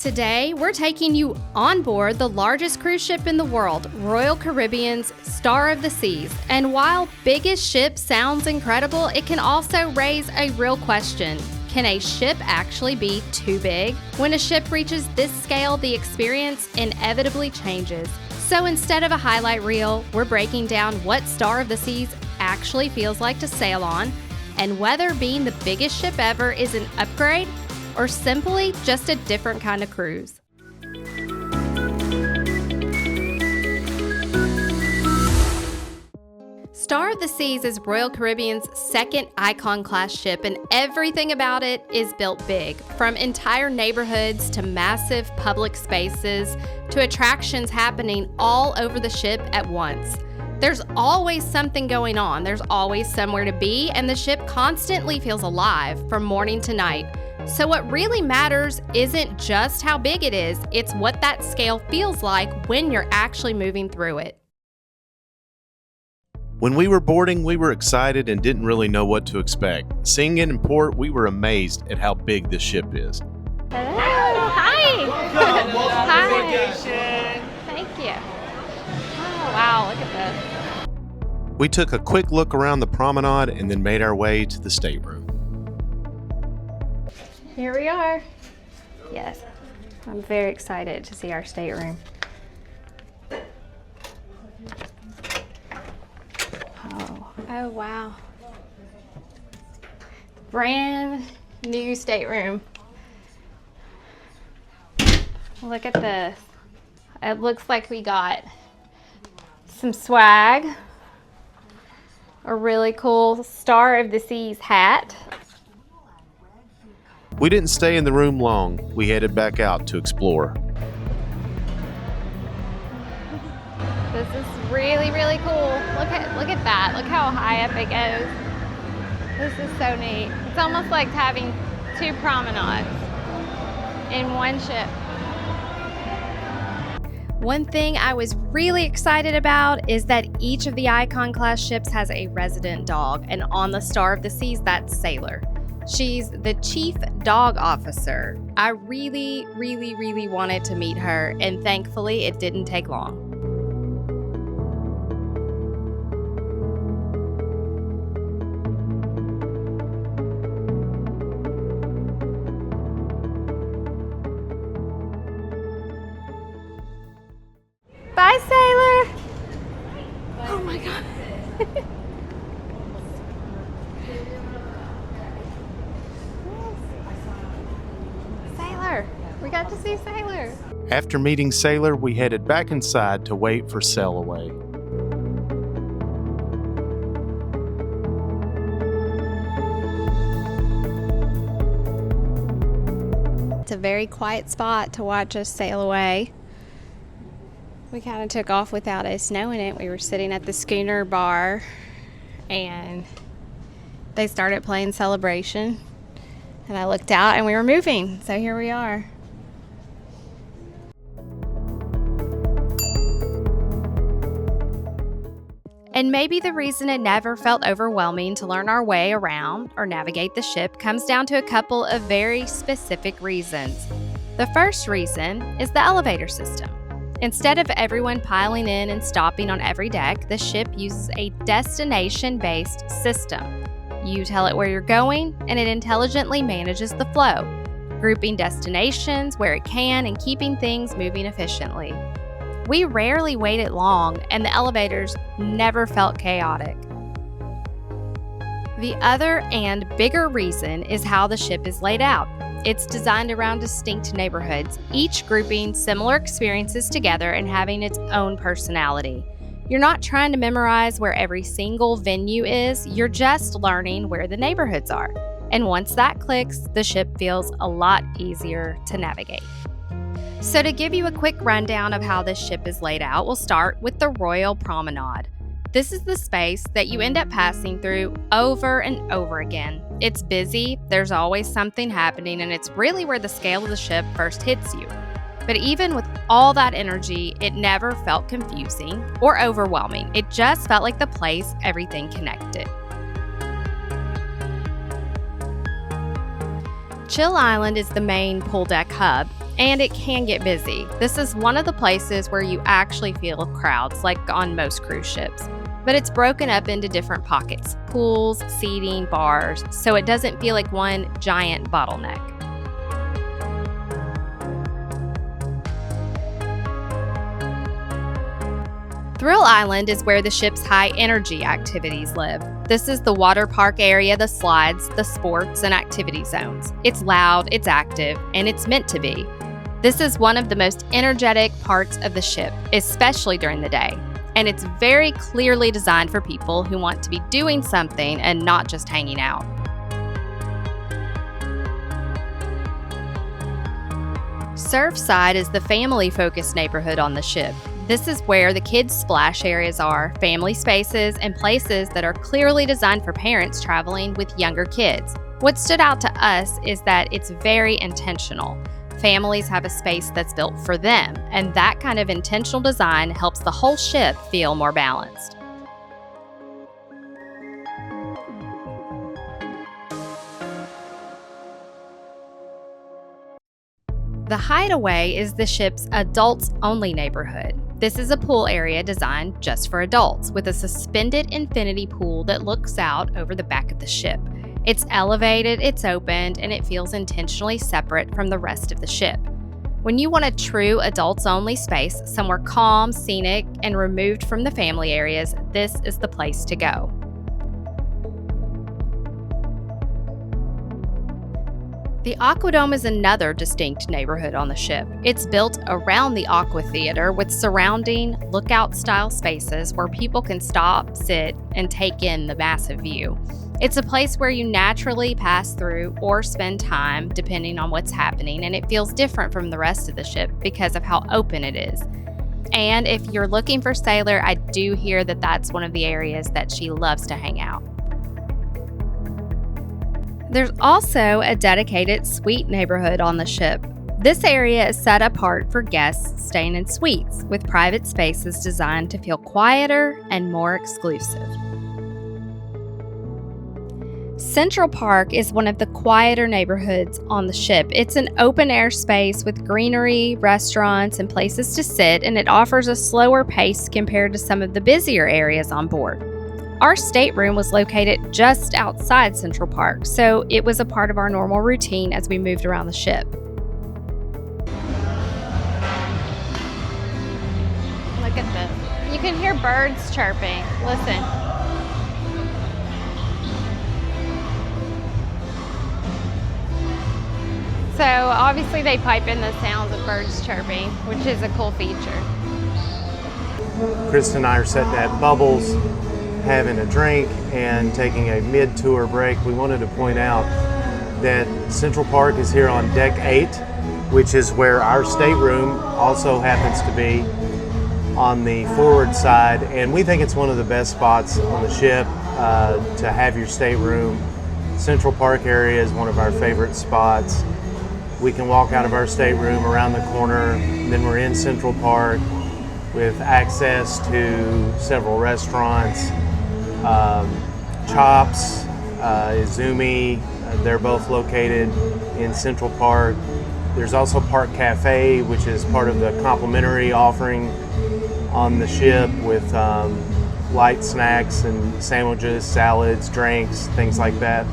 Today, we're taking you on board the largest cruise ship in the world, Royal Caribbean's Star of the Seas. And while biggest ship sounds incredible, it can also raise a real question. Can a ship actually be too big? When a ship reaches this scale, the experience inevitably changes. So instead of a highlight reel, we're breaking down what Star of the Seas actually feels like to sail on, and whether being the biggest ship ever is an upgrade or simply just a different kind of cruise. Star of the Seas is Royal Caribbean's second Icon-class ship, and everything about it is built big. From entire neighborhoods to massive public spaces to attractions happening all over the ship at once. There's always something going on, there's always somewhere to be, and the ship constantly feels alive from morning to night. So what really matters isn't just how big it is, it's what that scale feels like when you're actually moving through it. When we were boarding, we were excited and didn't really know what to expect. Seeing it in port, we were amazed at how big this ship is. Hello. Hi. Welcome Hi. to vacation. Thank you. Oh, wow, look at this. We took a quick look around the promenade and then made our way to the stateroom. Here we are. Yes, I'm very excited to see our stateroom. Oh wow. Brand new stateroom. Look at this. It looks like we got some swag. A really cool Star of the Seas hat. We didn't stay in the room long. We headed back out to explore. This is really, really cool. Look at that. Look how high up it goes. This is so neat. It's almost like having two promenades in one ship. One thing I was really excited about is that each of the Icon-class ships has a resident dog, and on the Star of the Seas, that's Sailor. She's the chief dog officer. I really, really, really wanted to meet her, and thankfully it didn't take long. Bye, Sailor. Oh my God. Sailor. We got to see Sailor. After meeting Sailor, we headed back inside to wait for sail away. It's a very quiet spot to watch us sail away. We kind of took off without us knowing it. We were sitting at the schooner bar and they started playing Celebration. And I looked out and we were moving. So here we are. And maybe the reason it never felt overwhelming to learn our way around or navigate the ship comes down to a couple of very specific reasons. The first reason is the elevator system. Instead of everyone piling in and stopping on every deck, the ship uses a destination-based system. You tell it where you're going, and it intelligently manages the flow, grouping destinations where it can and keeping things moving efficiently. We rarely waited long, and the elevators never felt chaotic. The other and bigger reason is how the ship is laid out. It's designed around distinct neighborhoods, each grouping similar experiences together and having its own personality. You're not trying to memorize where every single venue is, you're just learning where the neighborhoods are. And once that clicks, the ship feels a lot easier to navigate. So to give you a quick rundown of how this ship is laid out, we'll start with the Royal Promenade. This is the space that you end up passing through over and over again. It's busy, there's always something happening, and it's really where the scale of the ship first hits you. But even with all that energy, it never felt confusing or overwhelming. It just felt like the place everything connected. Chill Island is the main pool deck hub. And it can get busy. This is one of the places where you actually feel crowds, like on most cruise ships. But it's broken up into different pockets, pools, seating, bars, so it doesn't feel like one giant bottleneck. Thrill Island is where the ship's high energy activities live. This is the water park area, the slides, the sports, and activity zones. It's loud, it's active, and it's meant to be. This is one of the most energetic parts of the ship, especially during the day. And it's very clearly designed for people who want to be doing something and not just hanging out. Surfside is the family-focused neighborhood on the ship. This is where the kids' splash areas are, family spaces, and places that are clearly designed for parents traveling with younger kids. What stood out to us is that it's very intentional. Families have a space that's built for them, and that kind of intentional design helps the whole ship feel more balanced. The Hideaway is the ship's adults-only neighborhood. This is a pool area designed just for adults, with a suspended infinity pool that looks out over the back of the ship. It's elevated, it's opened, and it feels intentionally separate from the rest of the ship. When you want a true adults-only space, somewhere calm, scenic, and removed from the family areas, this is the place to go. The Aquadome is another distinct neighborhood on the ship. It's built around the Aqua Theater with surrounding lookout-style spaces where people can stop, sit, and take in the massive view. It's a place where you naturally pass through or spend time depending on what's happening, and it feels different from the rest of the ship because of how open it is. And if you're looking for Sailor, I do hear that that's one of the areas that she loves to hang out. There's also a dedicated suite neighborhood on the ship. This area is set apart for guests staying in suites, with private spaces designed to feel quieter and more exclusive. Central Park is one of the quieter neighborhoods on the ship. It's an open-air space with greenery, restaurants, and places to sit, and it offers a slower pace compared to some of the busier areas on board. Our stateroom was located just outside Central Park, so it was a part of our normal routine as we moved around the ship. Look at this. You can hear birds chirping. Listen. So obviously they pipe in the sounds of birds chirping, which is a cool feature. Kristen and I are sitting at Bubbles, having a drink and taking a mid-tour break. We wanted to point out that Central Park is here on deck 8, which is where our stateroom also happens to be on the forward side, and we think it's one of the best spots on the ship to have your stateroom. Central Park area is one of our favorite spots. We can walk out of our stateroom around the corner, then we're in Central Park with access to several restaurants. Chops, Izumi, they're both located in Central Park. There's also Park Cafe, which is part of the complimentary offering on the ship with light snacks and sandwiches, salads, drinks, things like that.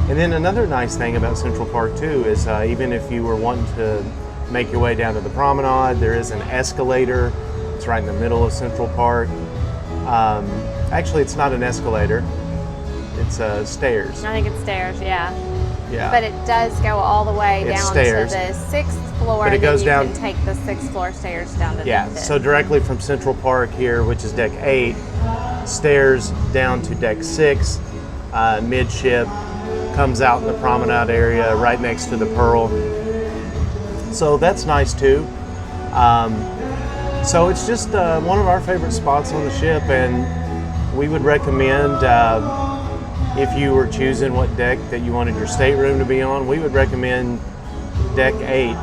And then another nice thing about Central Park too is even if you were wanting to make your way down to the promenade, there is an escalator. It's right in the middle of Central Park. Actually, it's not an escalator. It's stairs. I think it's stairs, yeah. Yeah. But it does go all the way It's down stairs. to the 6th floor, But it and goes then you down- can take the 6th floor stairs down to the 5th. So directly from Central Park here, which is deck 8, stairs down to deck 6, midship, comes out in the promenade area right next to the Pearl. So that's nice too. So it's just one of our favorite spots on the ship, and we would recommend if you were choosing what deck that you wanted your stateroom to be on, we would recommend deck 8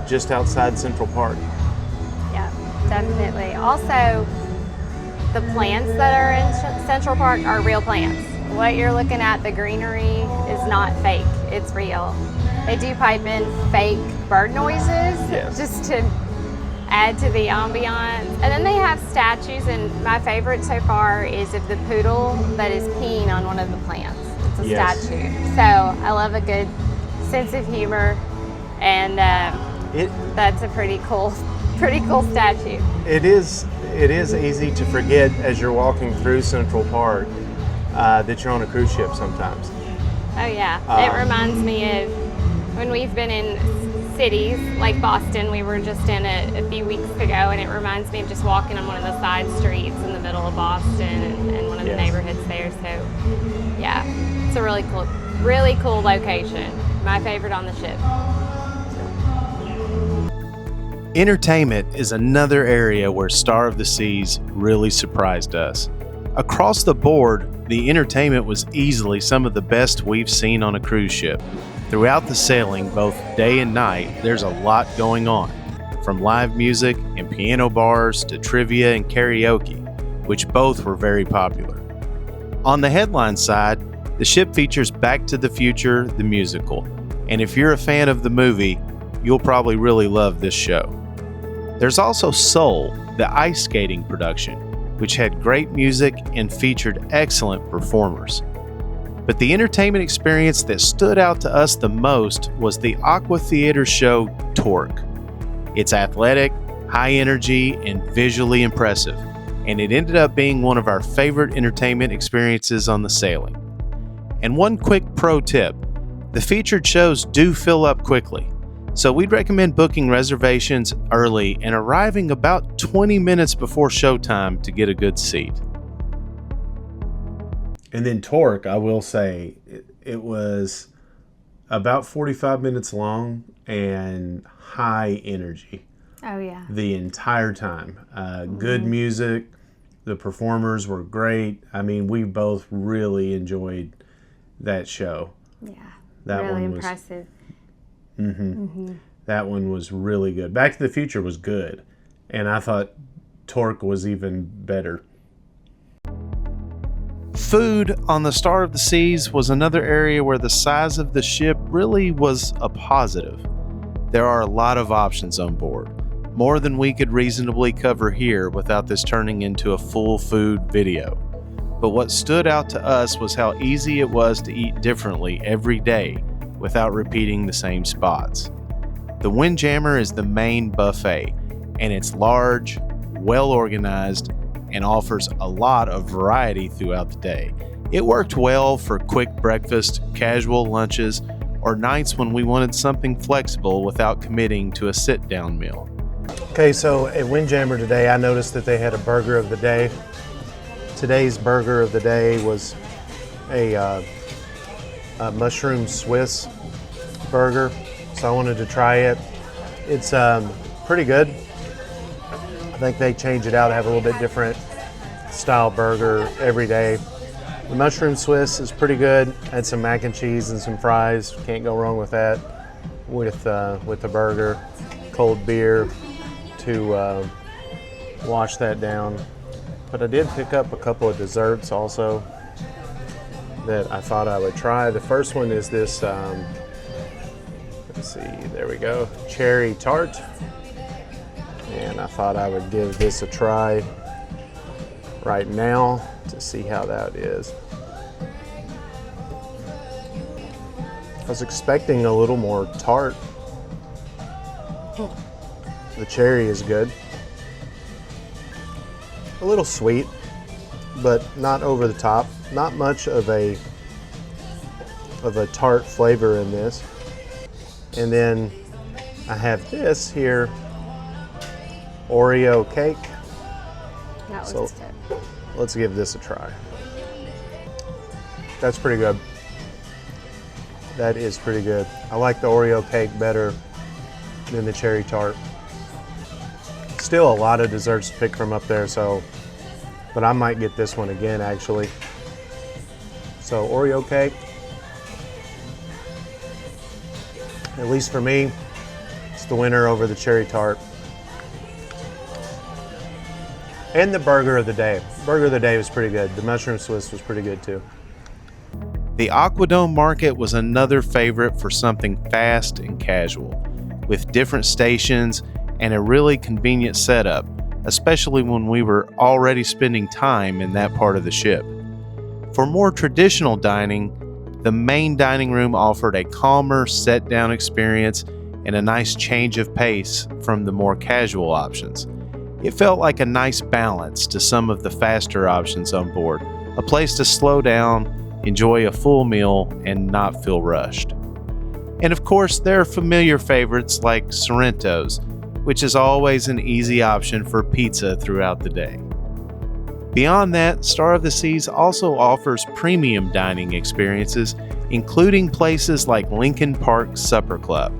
just outside Central Park. Yeah, definitely. Also, the plants that are in Central Park are real plants. What you're looking at, the greenery, is not fake. It's real. They do pipe in fake bird noises just to add to the ambiance. And then they have statues, and my favorite so far is of the poodle that is peeing on one of the plants. It's a statue. So I love a good sense of humor, and that's a pretty cool statue. It is easy to forget as you're walking through Central Park that you're on a cruise ship sometimes. Oh yeah, it reminds me of when we've been in cities like Boston. We were just in a few weeks ago, and it reminds me of just walking on one of the side streets in the middle of Boston and one of the neighborhoods there. So yeah, it's a really cool location. My favorite on the ship. Entertainment is another area where Star of the Seas really surprised us. Across the board, the entertainment was easily some of the best we've seen on a cruise ship. Throughout the sailing, both day and night, there's a lot going on, from live music and piano bars to trivia and karaoke, which both were very popular. On the headline side, the ship features Back to the Future, the musical, and if you're a fan of the movie, you'll probably really love this show. There's also Soul, the ice skating production, which had great music and featured excellent performers. But the entertainment experience that stood out to us the most was the Aqua Theater show Torque. It's athletic, high energy, and visually impressive, and it ended up being one of our favorite entertainment experiences on the sailing. And one quick pro tip, the featured shows do fill up quickly, so we'd recommend booking reservations early and arriving about 20 minutes before showtime to get a good seat. And then Torque, I will say, it was about 45 minutes long and high energy. Oh yeah. The entire time. Good music. The performers were great. I mean, we both really enjoyed that show. Yeah. That really one impressive. That one was really good. Back to the Future was good, and I thought Torque was even better. Food on the Star of the Seas was another area where the size of the ship really was a positive. There are a lot of options on board, more than we could reasonably cover here without this turning into a full food video. But what stood out to us was how easy it was to eat differently every day without repeating the same spots. The Windjammer is the main buffet, and it's large, well organized, and offers a lot of variety throughout the day. It worked well for quick breakfast, casual lunches, or nights when we wanted something flexible without committing to a sit-down meal. Okay, so at Windjammer today, I noticed that they had a burger of the day. Today's burger of the day was a mushroom Swiss burger, so I wanted to try it. It's pretty good. I think they change it out, have a little bit different style burger every day. The mushroom Swiss is pretty good. Had some mac and cheese and some fries. Can't go wrong with that. With the burger, cold beer to wash that down. But I did pick up a couple of desserts also that I thought I would try. The first one is this, let's see, there we go, cherry tart. And I thought I would give this a try right now to see how that is. I was expecting a little more tart. The cherry is good. A little sweet, but not over the top. Not much of a tart flavor in this. And then I have this here, Oreo cake. That So- was good. Let's give this a try. That's pretty good. That is pretty good. I like the Oreo cake better than the cherry tart. Still a lot of desserts to pick from up there, but I might get this one again actually. So Oreo cake, at least for me, it's the winner over the cherry tart. And the burger of the day. Burger of the day was pretty good. The mushroom Swiss was pretty good too. The Aquadome Market was another favorite for something fast and casual, with different stations and a really convenient setup, especially when we were already spending time in that part of the ship. For more traditional dining, the main dining room offered a calmer, set-down experience and a nice change of pace from the more casual options. It felt like a nice balance to some of the faster options on board, a place to slow down, enjoy a full meal, and not feel rushed. And of course, there are familiar favorites like Sorrento's, which is always an easy option for pizza throughout the day. Beyond that, Star of the Seas also offers premium dining experiences, including places like Lincoln Park Supper Club,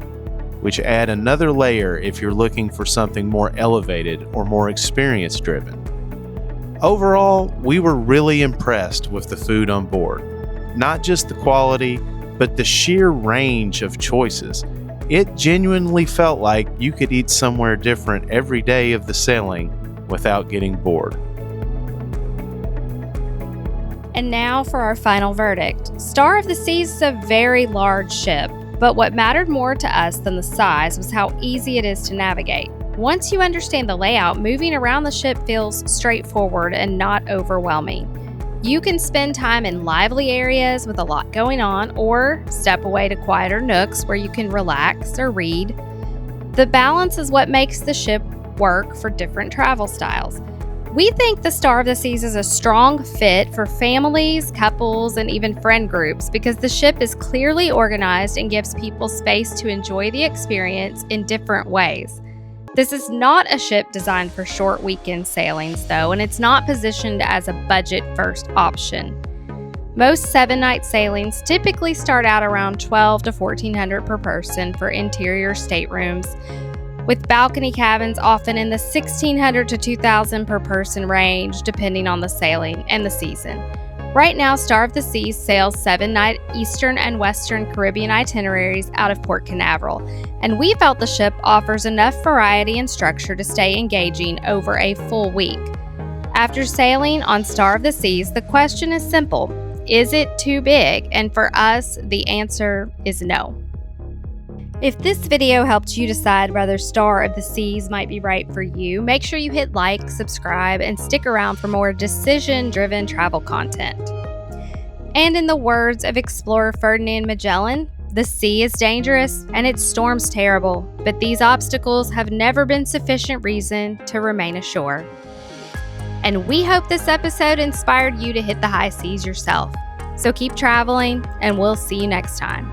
which add another layer if you're looking for something more elevated or more experience-driven. Overall, we were really impressed with the food on board. Not just the quality, but the sheer range of choices. It genuinely felt like you could eat somewhere different every day of the sailing without getting bored. And now for our final verdict. Star of the Seas is a very large ship, but what mattered more to us than the size was how easy it is to navigate. Once you understand the layout, moving around the ship feels straightforward and not overwhelming. You can spend time in lively areas with a lot going on, or step away to quieter nooks where you can relax or read. The balance is what makes the ship work for different travel styles. We think the Star of the Seas is a strong fit for families, couples, and even friend groups because the ship is clearly organized and gives people space to enjoy the experience in different ways. This is not a ship designed for short weekend sailings, though, and it's not positioned as a budget-first option. Most 7-night sailings typically start out around $1,200 to $1,400 per person for interior staterooms, with balcony cabins often in the $1,600 to $2,000 per person range, depending on the sailing and the season. Right now, Star of the Seas sails 7-night Eastern and Western Caribbean itineraries out of Port Canaveral, and we felt the ship offers enough variety and structure to stay engaging over a full week. After sailing on Star of the Seas, the question is simple: is it too big? And for us, the answer is no. If this video helped you decide whether Star of the Seas might be right for you, make sure you hit like, subscribe, and stick around for more decision-driven travel content. And in the words of explorer Ferdinand Magellan, the sea is dangerous and its storms terrible, but these obstacles have never been sufficient reason to remain ashore. And we hope this episode inspired you to hit the high seas yourself. So keep traveling, and we'll see you next time.